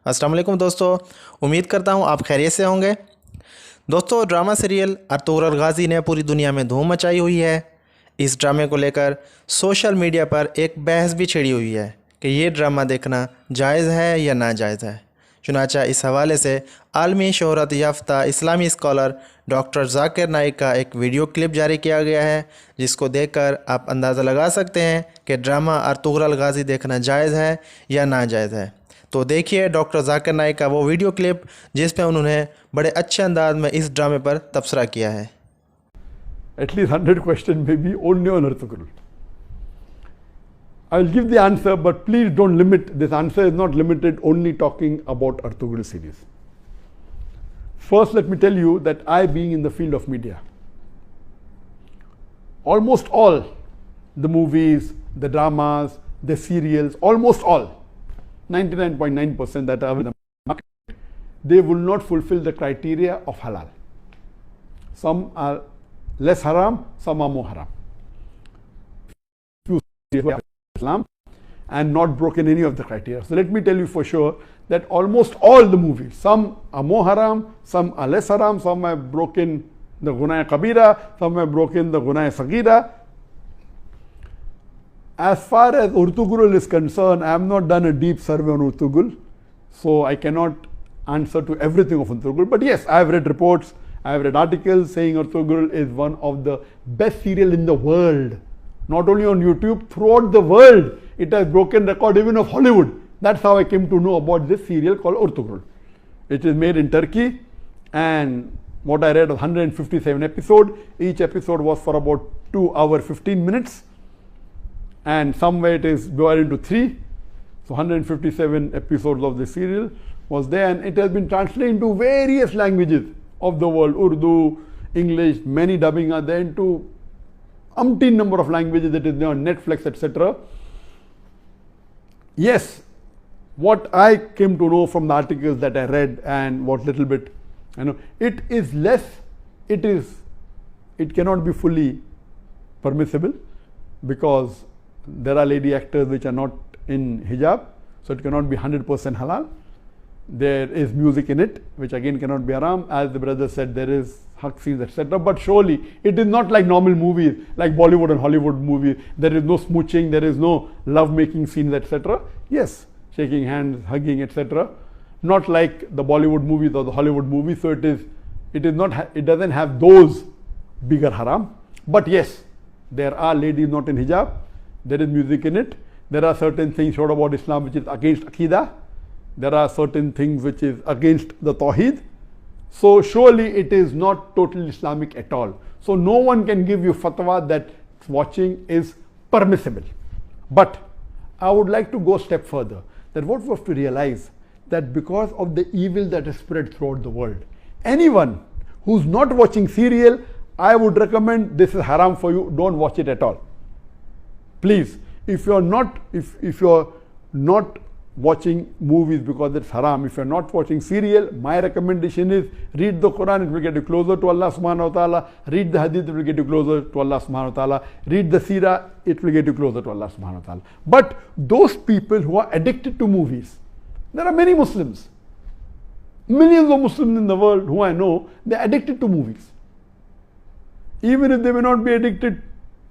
अस्सलाम वालेकुम दोस्तों, उम्मीद करता हूँ आप खैरियत से होंगे। दोस्तों, ड्रामा सीरियल अर्तुगरुल गाज़ी ने पूरी दुनिया में धूम मचाई हुई है। इस ड्रामे को लेकर सोशल मीडिया पर एक बहस भी छिड़ी हुई है कि ये ड्रामा देखना जायज़ है या नाजायज़ है। चुनांचे इस हवाले से आलमी शोहरत याफ्ता इस्लामी स्कॉलर डॉक्टर जाकिर नाइक का एक वीडियो क्लिप जारी किया गया है, जिसको देखकर आप अंदाज़ा लगा सकते हैं कि ड्रामा अर्तुगरुल गाज़ी देखना जायज़ है या नाजायज़ है। तो देखिए डॉक्टर जाकिर नाइक का वो वीडियो क्लिप जिसमें उन्होंने बड़े अच्छे अंदाज में इस ड्रामे पर तबसरा किया है। At least 100 questions may be only on Ertugrul. I will give the answer, but please don't limit. This answer is not limited only talking about Ertugrul series. First, let me tell you that I, being in the field of media, almost all the movies, the dramas, the serials, almost all, 99.9% that are in the market, they will not fulfill the criteria of halal. Some are less haram, some are more haram. Islam and not broken any of the criteria. So let me tell you for sure that almost all the movies, some are more haram, some are less haram, some have broken the gunaya kabira, some have broken the gunaya sagira. As far as Ertugrul is concerned, I have not done a deep survey on Ertugrul, so I cannot answer to everything of Ertugrul. But yes, I have read reports, I have read articles saying Ertugrul is one of the best serial in the world. Not only on YouTube, throughout the world, it has broken record even of Hollywood. That's how I came to know about this serial called Ertugrul. It is made in Turkey, and what I read was 157 episodes. Each episode was for about 2 hours 15 minutes, and somewhere it is divided into 3. So 157 episodes of the serial was there, and it has been translated into various languages of the world. Urdu, English, many dubbing are there into umpteen number of languages that is there on Netflix, etc. Yes, what I came to know from the articles that I read and what little bit, it is less, it cannot be fully permissible because there are lady actors which are not in hijab, so it cannot be 100% halal. There is music in it, which again cannot be haram. As the brother said, there is hug scenes, etc. But surely it is not like normal movies, like Bollywood and Hollywood movies. There is no smooching, there is no love-making scenes, etc. Yes, shaking hands, hugging, etc. Not like the Bollywood movies or the Hollywood movies. So it doesn't have those bigger haram. But yes, there are ladies not in hijab. There is music in it. There are certain things showed about Islam which is against Aqidah. There are certain things which is against the Tawheed. So surely it is not totally Islamic at all. So no one can give you fatwa that watching is permissible. But I would like to go a step further, that what we have to realize that because of the evil that is spread throughout the world, anyone who's not watching serial, I would recommend this is haram for you, don't watch it at all. Please, if you're not watching movies because it's haram, if you're not watching serial, my recommendation is read the Quran, it will get you closer to Allah subhanahu wa ta'ala. Read the hadith, it will get you closer to Allah subhanahu wa ta'ala. Read the seerah, it will get you closer to Allah subhanahu wa ta'ala. But those people who are addicted to movies, there are many Muslims, millions of Muslims in the world who I know, they're addicted to movies. Even if they may not be addicted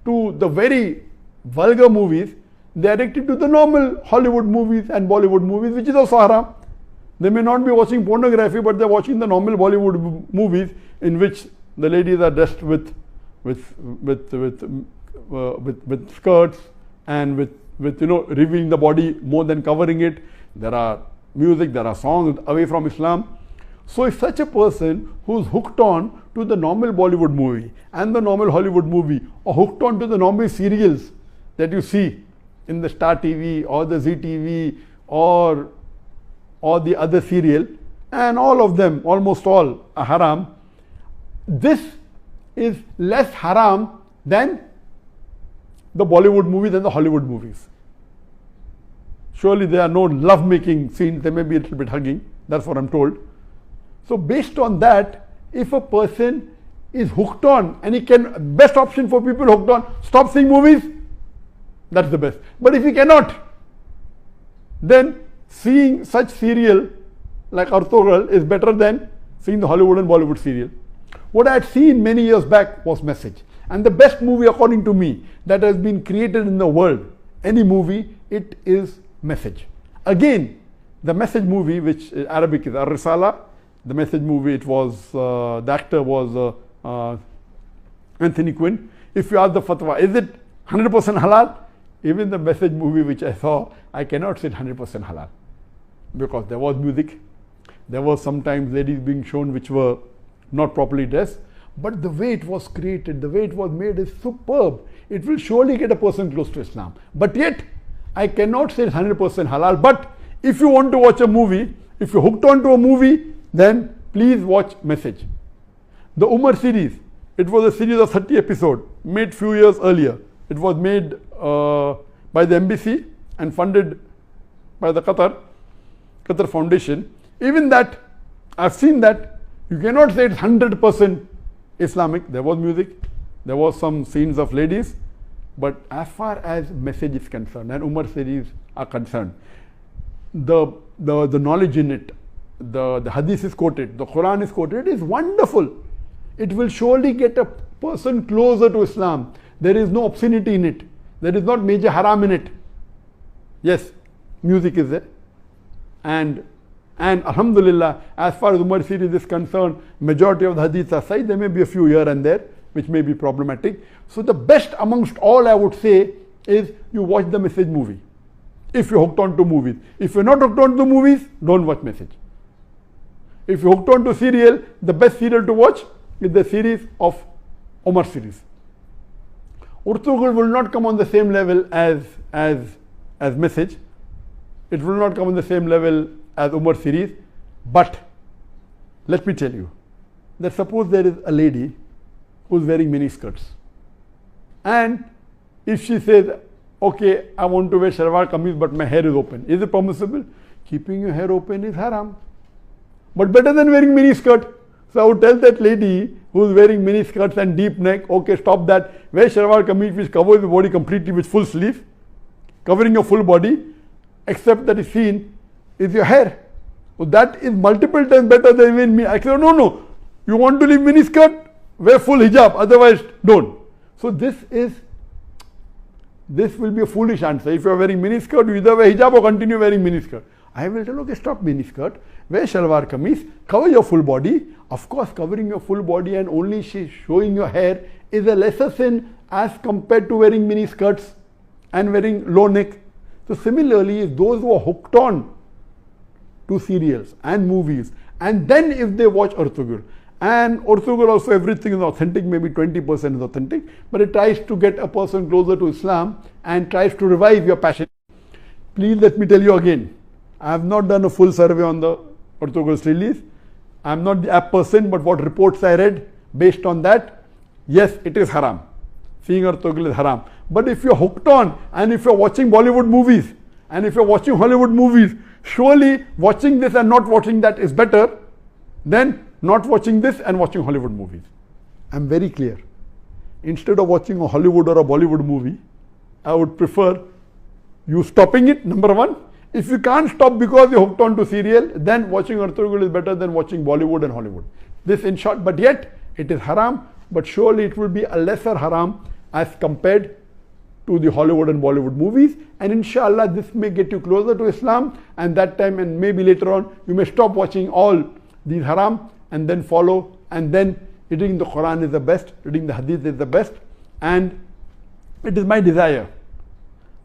to the very vulgar movies, they are addicted to the normal Hollywood movies and Bollywood movies, which is also haram. They may not be watching pornography, but they are watching the normal Bollywood movies in which the ladies are dressed with skirts and with revealing the body more than covering it. There are music, there are songs away from Islam. So if such a person who's hooked on to the normal Bollywood movie and the normal Hollywood movie, or hooked on to the normal serials that you see in the Star TV or the Zee TV or the other serial, and all of them, almost all, are haram, this is less haram than the Bollywood movies and the Hollywood movies. Surely there are no love-making scenes, there may be a little bit hugging, that's what I'm told. So based on that, if a person is hooked on, and best option for people hooked on, stop seeing movies, that's the best. But if you cannot, then seeing such serial like ERTUGRUL is better than seeing the Hollywood and Bollywood serial. What I had seen many years back was Message. And the best movie according to me that has been created in the world, any movie, it is Message. Again, the Message movie, which in Arabic is Ar-Risala, the Message movie, it was, the actor was Anthony Quinn. If you ask the fatwa, is it 100% halal? Even the Message movie which I saw, I cannot say 100% halal. Because there was music, there was sometimes ladies being shown which were not properly dressed. But the way it was created, the way it was made is superb. It will surely get a person close to Islam. But yet, I cannot say it's 100% halal. But if you want to watch a movie, if you're hooked onto a movie, then please watch Message. The Umar series, it was a series of 30 episodes, made few years earlier. It was made by the embassy and funded by the Qatar Foundation. Even that, I've seen that, you cannot say it's 100% Islamic. There was music, there was some scenes of ladies, but as far as Message is concerned and Umar series are concerned, the knowledge in it, the hadith is quoted, the Quran is quoted, it is wonderful. It will surely get a person closer to Islam. There is no obscenity in it. There is not major haram in it. Yes, music is there. And alhamdulillah, as far as Umar series is concerned, majority of the hadiths are sahih. There may be a few here and there which may be problematic. So the best amongst all, I would say, is you watch the Message movie. If you're hooked on to movies. If you're not hooked on to movies, don't watch Message. If you're hooked on to serial, the best serial to watch is the series of Umar series. ERTUGRUL will not come on the same level as Message. It will not come on the same level as Umar series. But let me tell you that suppose there is a lady who's wearing mini skirts, and if she says, okay, I want to wear shalwar kameez but my hair is open, is it permissible? Keeping your hair open is haram, but better than wearing mini skirt. So I would tell that lady who's wearing mini skirts and deep neck, okay, stop that, wear shalwar kameez which covers the body completely with full sleeve, covering your full body, except that is seen is your hair. So that is multiple times better than wearing mini. I said, no, you want to leave mini skirt, wear full hijab, otherwise don't. So this will be a foolish answer. If you are wearing mini skirt, you either wear hijab or continue wearing mini skirt. I will tell, okay, stop mini skirt, wear shalwar kameez, cover your full body. Of course, covering your full body and only showing your hair is a lesser sin as compared to wearing mini skirts and wearing low neck. So similarly, those who are hooked on to serials and movies, and then if they watch ERTUGRUL, and ERTUGRUL also everything is authentic, maybe 20% is authentic, but it tries to get a person closer to Islam and tries to revive your passion. Please let me tell you again, I have not done a full survey on the ERTUGRUL's release. I am not the app person, but what reports I read, based on that, yes, it is haram. Seeing ERTUGRUL is haram. But if you're hooked on, and if you're watching Bollywood movies, and if you're watching Hollywood movies, surely watching this and not watching that is better than not watching this and watching Hollywood movies. I'm very clear. Instead of watching a Hollywood or a Bollywood movie, I would prefer you stopping it, number one. If you can't stop because you're hooked on to serial, then watching ERTUGRUL is better than watching Bollywood and Hollywood. This in short, but yet it is haram, but surely it will be a lesser haram as compared to the Hollywood and Bollywood movies. And inshallah, this may get you closer to Islam, and that time and maybe later on, you may stop watching all these haram and then follow, and then reading the Quran is the best, reading the Hadith is the best. And it is my desire.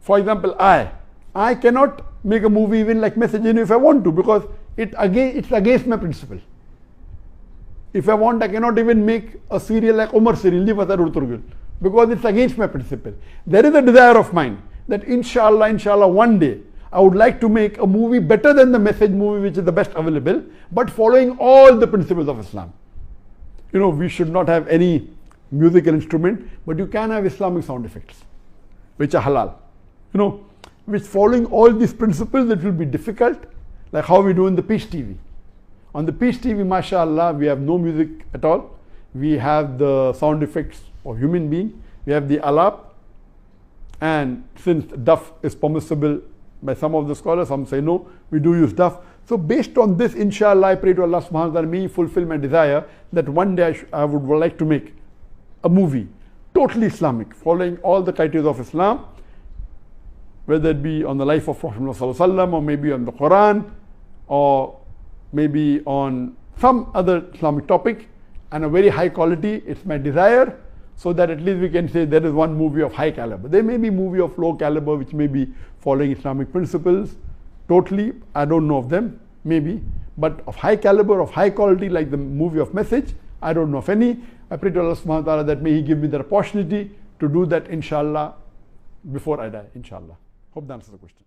For example, I cannot make a movie even like Message if I want to, because it's against my principle. If I want, I cannot even make a serial like Umar serial, leave aside ERTUGRUL, because it's against my principle. There is a desire of mine that inshallah one day I would like to make a movie better than the Message movie, which is the best available, but following all the principles of Islam. You know, we should not have any musical instrument, but you can have Islamic sound effects, which are halal. You know, which following all these principles, it will be difficult, like how we do in the Peace TV. On the Peace TV, mashallah, we have no music at all. We have the sound effects of human being. We have the alap, and since duff is permissible by some of the scholars, some say no, we do use duff. So based on this, inshallah, I pray to Allah subhanahu wa ta'ala, may He fulfill my desire that one day I would like to make a movie, totally Islamic, following all the criteria of Islam, whether it be on the life of Prophet Muhammad sallallahu alaihi wasallam, or maybe on the Quran, or maybe on some other Islamic topic, and a very high quality. It's my desire, so that at least we can say there is one movie of high caliber. There may be movie of low caliber which may be following Islamic principles totally. I don't know of them, maybe, but of high caliber, of high quality, like the movie of Message, I don't know of any. I pray to Allah subhanahu wa ta'ala that may He give me the opportunity to do that, inshallah, before I die, inshallah. Hope that answers the question.